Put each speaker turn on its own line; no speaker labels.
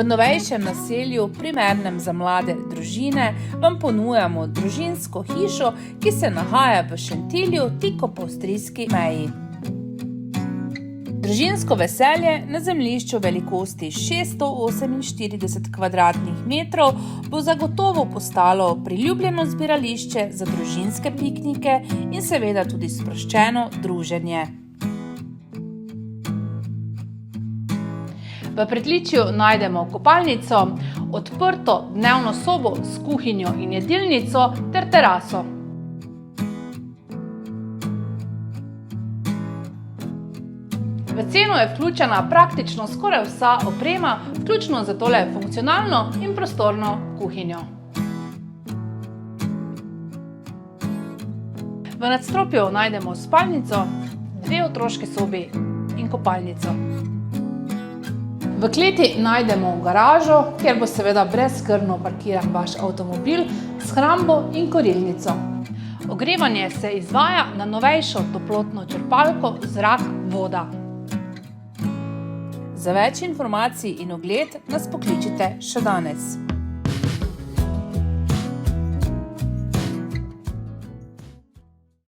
V novejšem naselju, primernem za mlade družine, vam ponujamo družinsko hišo, ki se nahaja v Šentilju, tik ob avstrijski meji. Družinsko veselje na zemljišču velikosti 648 kvadratnih metrov bo zagotovo postalo priljubljeno zbirališče za družinske piknike in seveda tudi sproščeno druženje. V pritličju najdemo kopalnico, odprto dnevno sobo s kuhinjo in jedilnico ter teraso. V ceno je vključena praktično skoraj vsa oprema, vključno za tole funkcionalno in prostorno kuhinjo. V nadstropju najdemo spalnico, 2 otroški sobi in kopalnico. V kleti najdemo garažo, kjer bo seveda brezskrbno parkiran vaš avtomobil, shrambo in kurilnico. Ogrevanje se izvaja na novejšo toplotno črpalko zrak-voda. Za več informacij in ogled nas pokličite še danes.